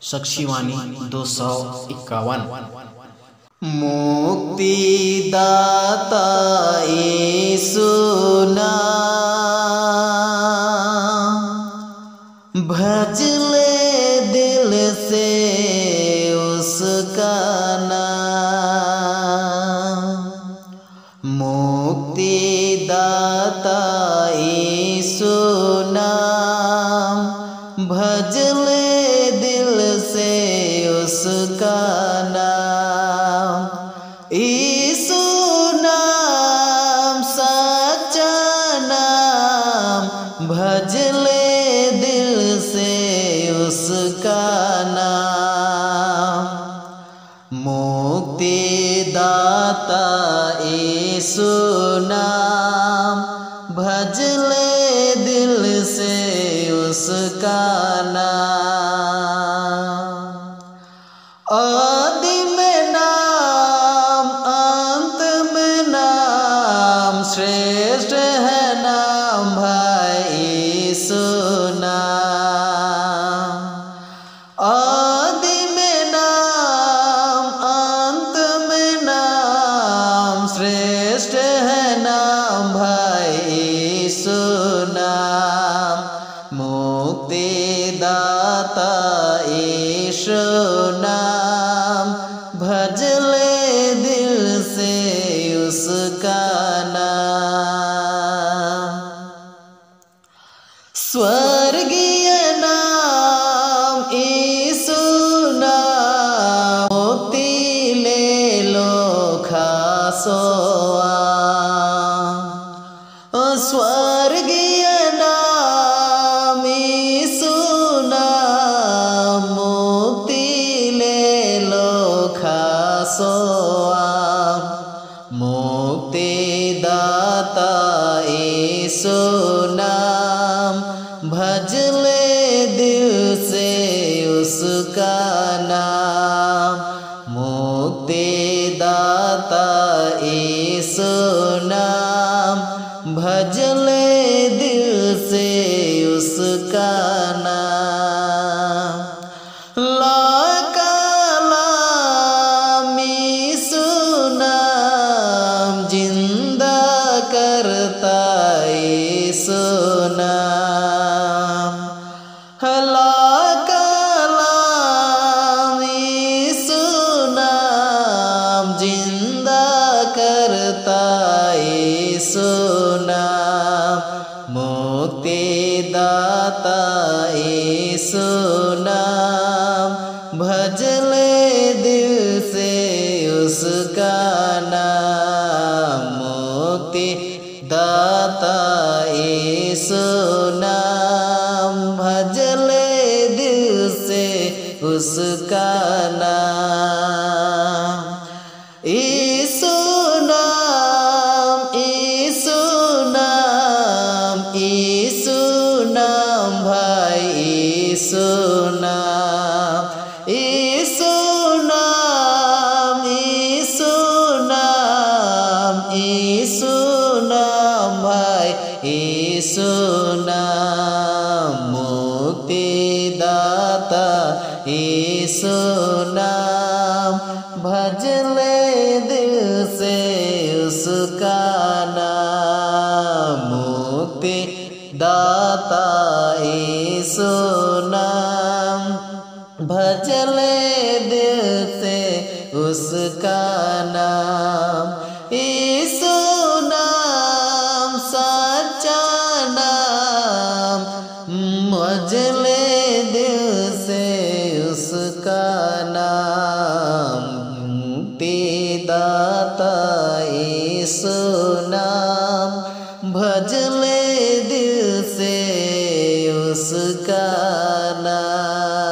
साक्षीवाणी 251। मुक्तिदाता यीशु नाम, भज ले दिल से उसका नाम। मुक्तिदाता यीशु नाम, भज ले दिल से उसका नाम। यीशु नाम सच्चा नाम, भज ले दिल से उसका नाम। मुक्तिदाता यीशु नाम, भज ले दिल से उसका नाम। आदि में नाम, अंत में नाम, श्रेष्ठ है नाम भाई यीशु नाम। आदि में नाम, अंत में नाम, श्रेष्ठ है नाम भाई यीशु नाम। मुक्तिदाता यीशु नाम, भज ले दिल से उसका नाम। स्वर्गीय नाम यीशु नाम, मुक्ति ले लो खासो आम। स्वर्गीय नाम यीशु नाम, मुक्ति ले लो खासो आम। मुक्तिदाता यीशु नाम, भज ले दिल से उसका नाम। मुक्तिदाता यीशु नाम, भज ले दिल से उसका नाम। लाकालाम यीशु नाम, जिंदा करता यीशु नाम। लाकालाम यीशु नाम, जिंदा करता यीशु नाम। मुक्तिदाता यीशु नाम, भज ले दिल से उसका नाम। मुक्तिदाता यीशु नाम, भज ले दिल से उसका नाम। यीशु नाम, यीशु नाम, यीशु नाम भाई यीशु नाम। यीशु नाम, यीशु नाम, यीशु नाम भाई यीशु नाम। मुक्तिदाता यीशु नाम, भज ले दिल से उसका नाम। मुक्तिदाता यीशु नाम, भज ले दिल से उसका नाम। यीशु नाम सच्चा नाम, भज ले दिल से उसका नाम। मुक्तिदाता यीशु नाम, भज ले दिल से उसका नाम।